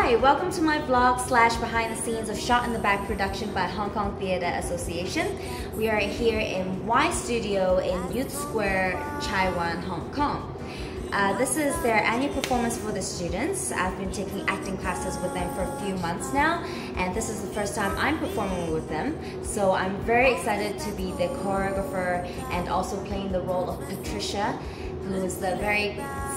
Hi, welcome to my vlog slash behind the scenes of Shot in the Back production by Hong Kong Theatre Association. We are here in Y Studio in Youth Square, Chai Wan, Hong Kong. This is their annual performance for the students. I've been taking acting classes with them for a few months now, and this is the first time I'm performing with them. So I'm very excited to be the choreographer and also playing the role of Patricia, who is the very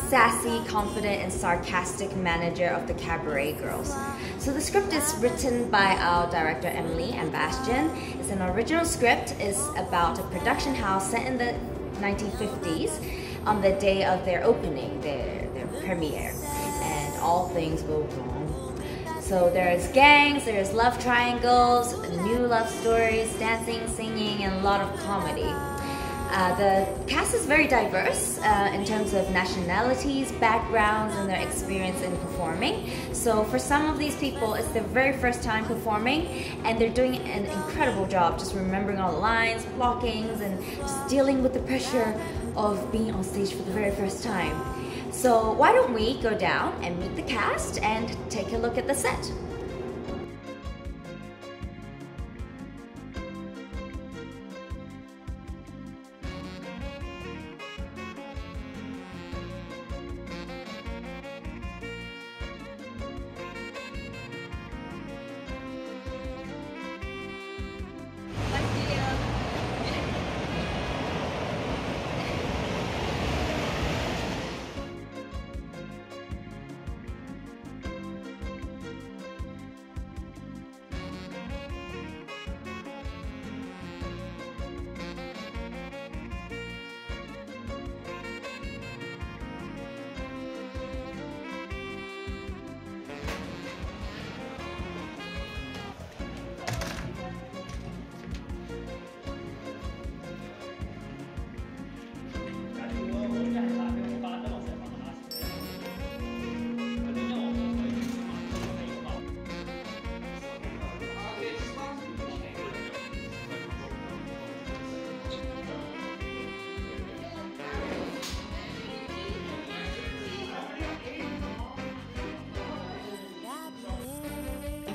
sassy, confident, and sarcastic manager of the Cabaret Girls. So the script is written by our director Emilie and Bastien. It's an original script. It's about a production house set in the 1950s on the day of their opening, their premiere, and all things go wrong. So there's gangs, there's love triangles, new love stories, dancing, singing, and a lot of comedy. The cast is very diverse in terms of nationalities, backgrounds, and their experience in performing. So for some of these people, it's their very first time performing, and they're doing an incredible job just remembering all the lines, blockings, and just dealing with the pressure of being on stage for the very first time. So why don't we go down and meet the cast and take a look at the set.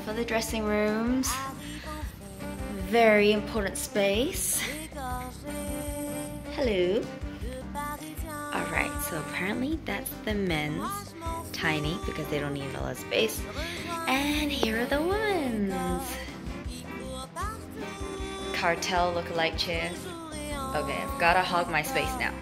For the dressing rooms, very important space. Hello. Alright, so apparently that's the men's, tiny because they don't need a lot of space. And here are the women's. Cartel look-alike chairs. Okay, I've gotta hog my space now.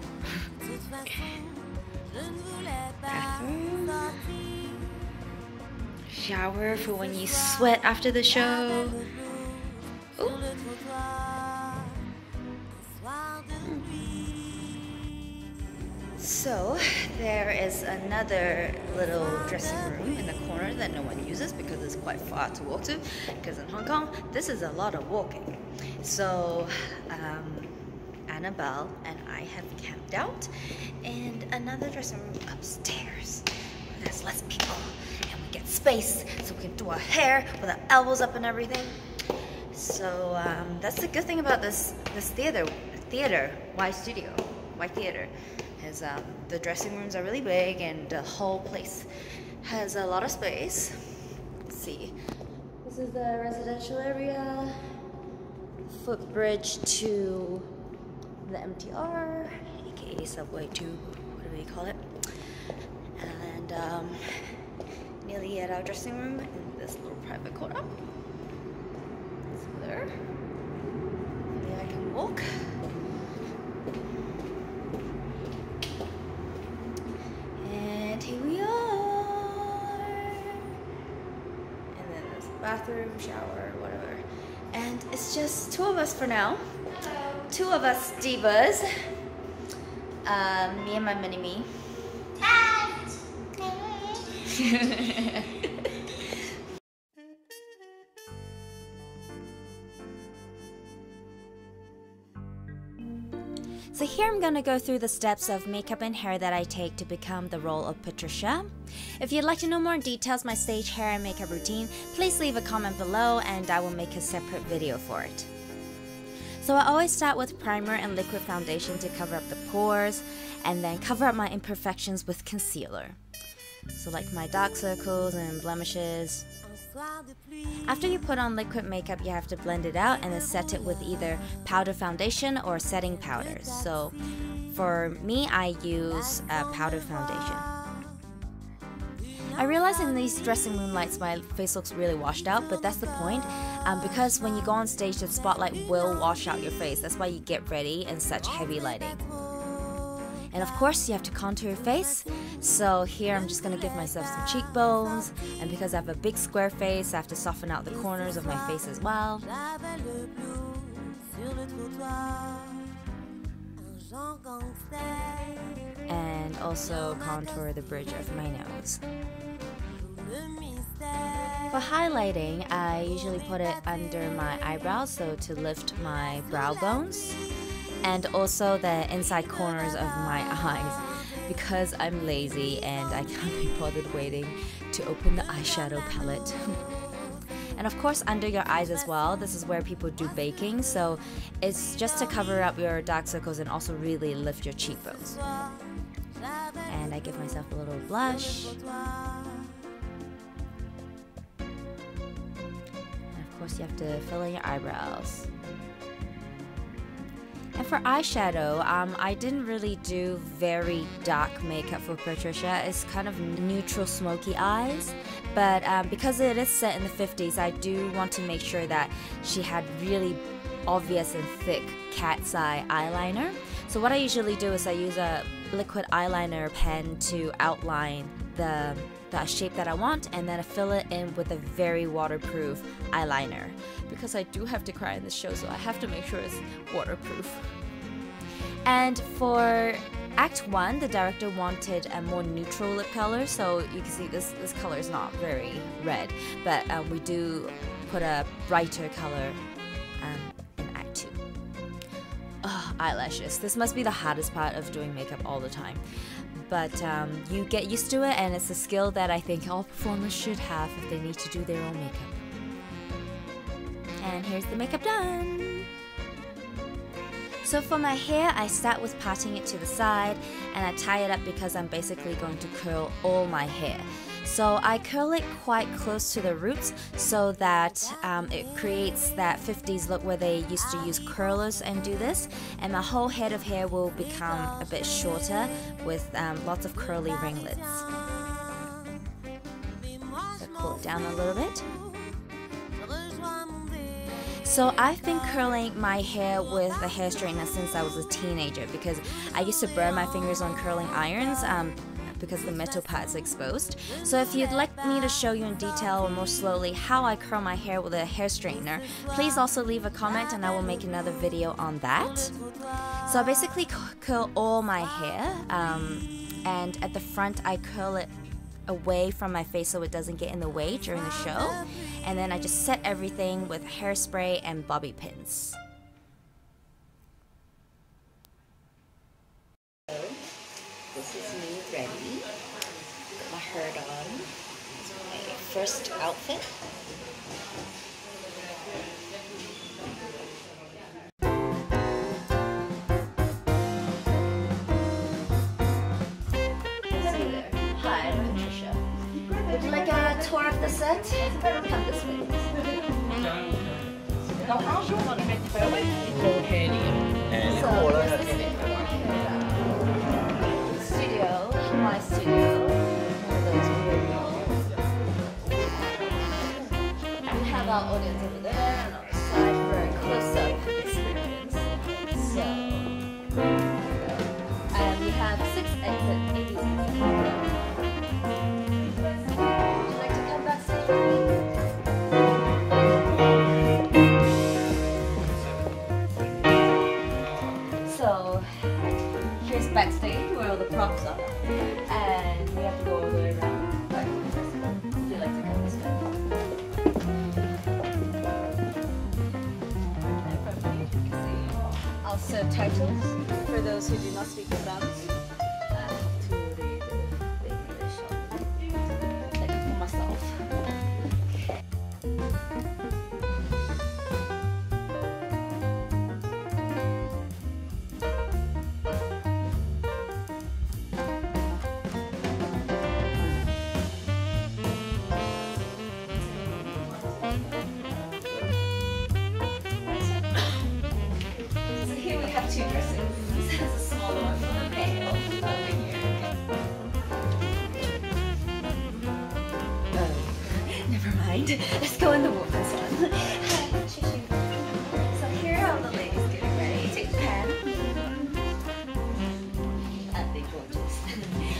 Shower for when you sweat after the show. Ooh. So there is another little dressing room in the corner that no one uses because it's quite far to walk to, because in Hong Kong this is a lot of walking. So Annabelle and I have camped out in another dressing room upstairs. There's less people and we get space so we can do our hair with our elbows up and everything. So that's the good thing about this theater, Y Studio, Y Theater, is the dressing rooms are really big and the whole place has a lot of space. Let's see. This is the residential area, footbridge to the MTR, aka subway to whatever you call it. And nearly at our dressing room in this little private corner. So there. Maybe I can walk. And here we are. And then there's a bathroom, shower, whatever. And it's just two of us for now. Two of us divas. Me and my mini-me. So here I'm gonna go through the steps of makeup and hair that I take to become the role of Patricia. If you'd like to know more details my stage hair and makeup routine, please leave a comment below and I will make a separate video for it. So I always start with primer and liquid foundation to cover up the pores, and then cover up my imperfections with concealer. So like my dark circles and blemishes. After you put on liquid makeup, you have to blend it out and then set it with either powder foundation or setting powders. So for me, I use powder foundation. I realize in these dressing room lights my face looks really washed out, but that's the point, because when you go on stage the spotlight will wash out your face. That's why you get ready in such heavy lighting. And of course you have to contour your face, so here I'm just going to give myself some cheekbones, and because I have a big square face I have to soften out the corners of my face as well. And also contour the bridge of my nose. For highlighting, I usually put it under my eyebrows, so to lift my brow bones, and also the inside corners of my eyes, because I'm lazy and I can't be bothered waiting to open the eyeshadow palette. And of course under your eyes as well. This is where people do baking, so it's just to cover up your dark circles and also really lift your cheekbones. And I give myself a little blush. And of course you have to fill in your eyebrows. And for eyeshadow, I didn't really do very dark makeup for Patricia. It's kind of neutral smoky eyes, but because it is set in the 50s, I do want to make sure that she had really obvious and thick cat's eye eyeliner. So what I usually do is I use a liquid eyeliner pen to outline the shape that I want, and then I fill it in with a very waterproof eyeliner, because I do have to cry in this show, so I have to make sure it's waterproof. And for Act 1, the director wanted a more neutral lip color, so you can see this color is not very red, but we do put a brighter color in Act 2. Ugh, eyelashes. This must be the hardest part of doing makeup all the time. But you get used to it, and it's a skill that I think all performers should have if they need to do their own makeup. And here's the makeup done! So for my hair, I start with parting it to the side, and I tie it up because I'm basically going to curl all my hair. So I curl it quite close to the roots so that it creates that 50s look where they used to use curlers and do this, and my whole head of hair will become a bit shorter with lots of curly ringlets. So pull it down a little bit. So I've been curling my hair with a hair straightener since I was a teenager, because I used to burn my fingers on curling irons because the metal part's exposed. So if you'd like me to show you in detail or more slowly how I curl my hair with a hair straightener, please also leave a comment and I will make another video on that. So I basically curl all my hair, and at the front I curl it away from my face so it doesn't get in the way during the show, and then I just set everything with hairspray and bobby pins. This is me ready. Put my shirt on. This is my first outfit. Hi, I'm Patricia. Would you like a tour of the set? Come this way. My studio, one of those weird walls. We have our audience over there and on the side for a close-up experience. So, and we have 6 exit ADs. Would you like to come backstage with me? So, here's backstage where all the props are. And we have to go all the way around. But would you like to come this way? And from here you can see I'll serve titles for those who do not speak the French to the English. Like for myself. two dresses. This has a smaller one for the male over here. Never mind. Let's go in the woman's one. So here are all the ladies getting ready. Take the pen. Aren't they gorgeous?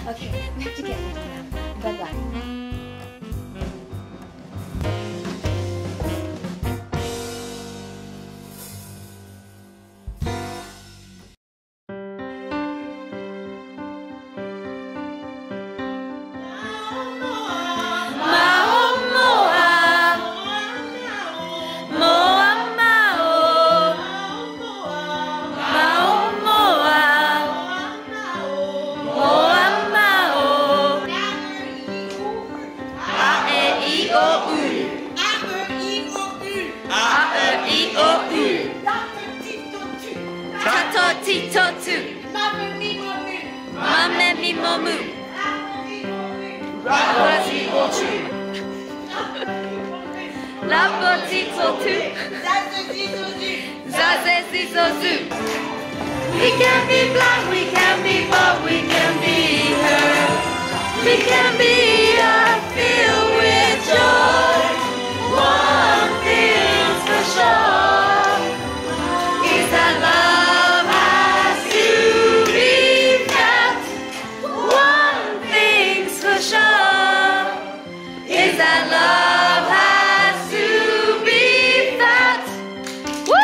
Okay, we have to get into them. Bye-bye. We can be black, we can be what we can be her. We can be filled with joy. One thing's for sure is that love has to be felt. One thing's for sure is that love has to be felt. Woo!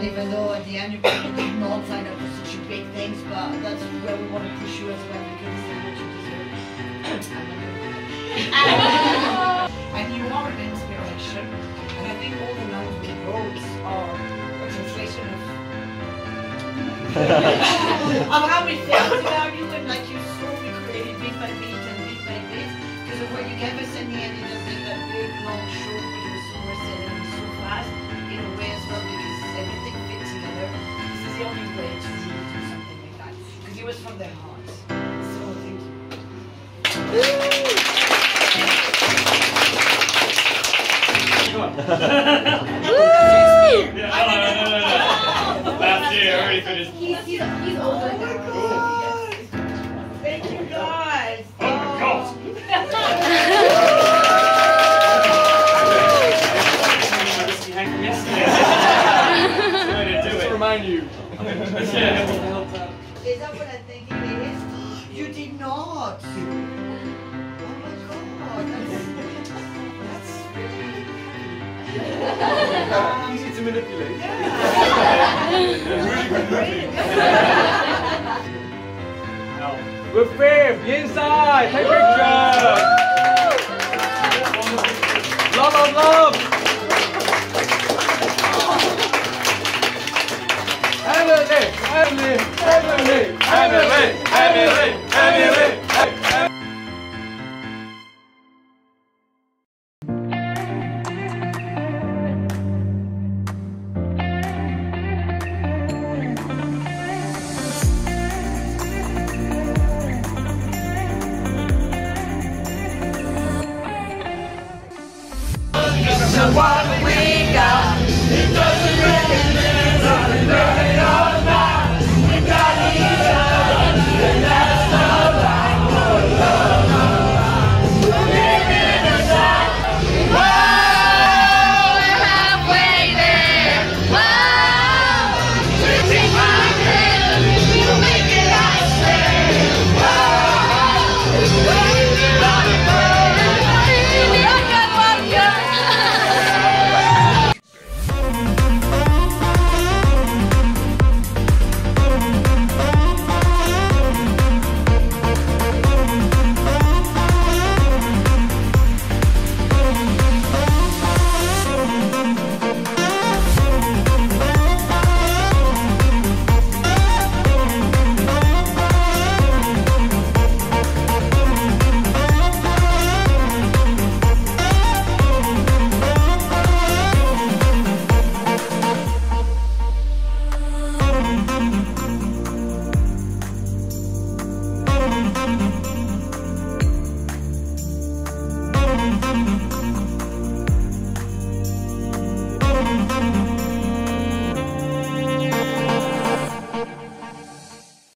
Even though at the end you probably did not sign up for such big things, but that's where we want to push you as well because it's what you deserve. And you are an inspiration, and I think all the lines we wrote are a translation of how we felt about you, and like you slowly created beat by beat and beat by beat, because of what you gave us in the end, it doesn't make that big long show because it's so worth it and so fast in a way as well because everything fits together. This is the only way to really do something like that. Because it was from their hearts. So thank you. Bastien already finished. He's older now. Thank you guys. Oh my God. Remind you. Is that what I think it is? You did not. Oh my God. That's really Easy to manipulate. yeah. With fear, be inside, take pictures. Love, love, love. Emilie, Emilie, Emilie, Emilie, Emilie, Emilie. wildly